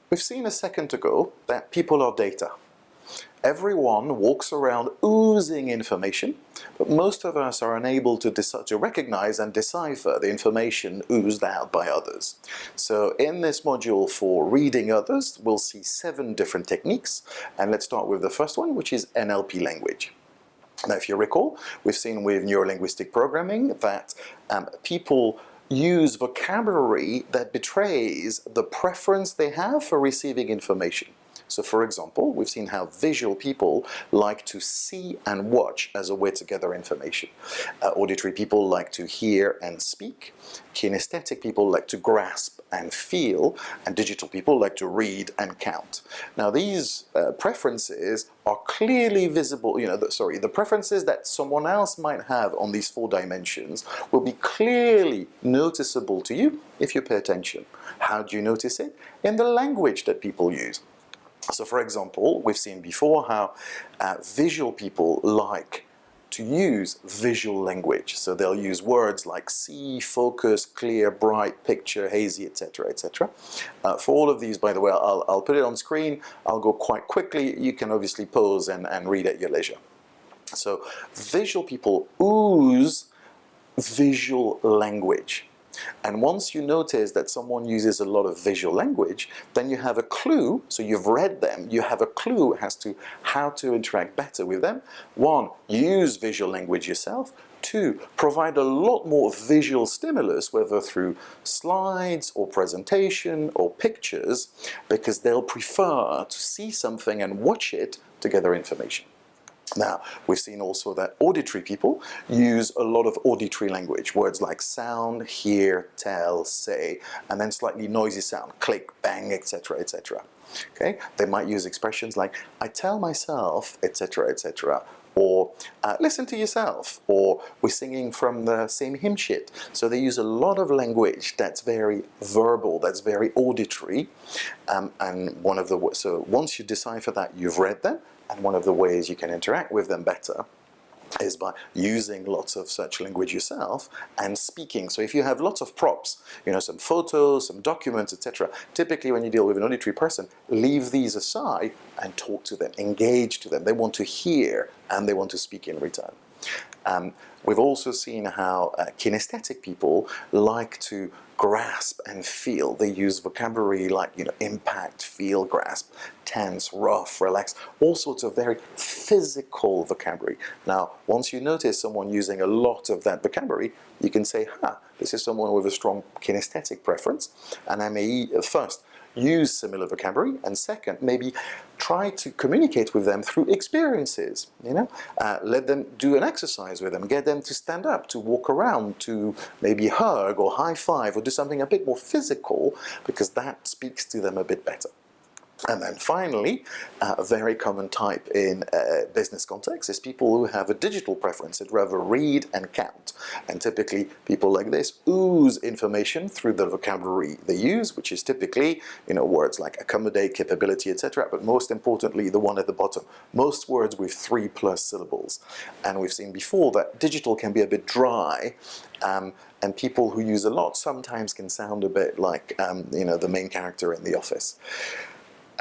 we've seen a second ago that people are data. Everyone walks around oozing information, but most of us are unable to recognize and decipher the information oozed out by others. So in this module for reading others, we'll see 7 different techniques, and let's start with the first one, which is NLP language. Now, if you recall, we've seen with neurolinguistic programming that people use vocabulary that betrays the preference they have for receiving information. So for example, we've seen how visual people like to see and watch as a way to gather information. Auditory people like to hear and speak. Kinesthetic people like to grasp and feel. And digital people like to read and count. Now these preferences are clearly visible, the preferences that someone else might have on these 4 dimensions will be clearly noticeable to you if you pay attention. How do you notice it? In the language that people use. So for example, we've seen before how visual people like to use visual language. So they'll use words like see, focus, clear, bright, picture, hazy, etc., etc. For all of these, by the way, I'll put it on screen. I'll go quite quickly. You can obviously pause and read at your leisure. So visual people ooze visual language. And once you notice that someone uses a lot of visual language, then you have a clue, so you've read them, you have a clue as to how to interact better with them. 1, use visual language yourself. 2, provide a lot more visual stimulus, whether through slides or presentation or pictures, because they'll prefer to see something and watch it to gather information. Now, we've seen also that auditory people use a lot of auditory language, words like sound, hear, tell, say, and then slightly noisy sound, click, bang, etc., etc. Okay? They might use expressions like, I tell myself, etc., etc., or listen to yourself, or we're singing from the same hymn sheet. So they use a lot of language that's very verbal, that's very auditory, and so once you decipher that, you've read them. And one of the ways you can interact with them better is by using lots of such language yourself and speaking. So if you have lots of props, some photos, some documents, etc., typically when you deal with an auditory person, leave these aside and talk to them, engage to them. They want to hear and they want to speak in return. We've also seen how kinesthetic people like to grasp and feel. They use vocabulary like, impact, feel, grasp, tense, rough, relax, all sorts of very physical vocabulary. Now, once you notice someone using a lot of that vocabulary, you can say, this is someone with a strong kinesthetic preference, and I may first use similar vocabulary, and second, maybe try to communicate with them through experiences, let them do an exercise with them, get them to stand up, to walk around, to maybe hug or high five or do something a bit more physical, because that speaks to them a bit better. And then finally, a very common type in business context is people who have a digital preference. They'd rather read and count. And typically, people like this ooze information through the vocabulary they use, which is typically, words like accommodate, capability, etc. But most importantly, the one at the bottom, most words with 3+ syllables. And we've seen before that digital can be a bit dry, and people who use a lot sometimes can sound a bit like, the main character in The Office.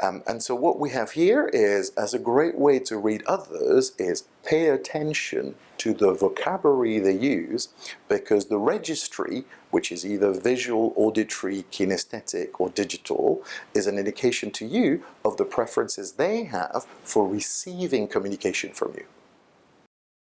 And so what we have here is, as a great way to read others, is pay attention to the vocabulary they use, because the registry, which is either visual, auditory, kinesthetic, or digital, is an indication to you of the preferences they have for receiving communication from you.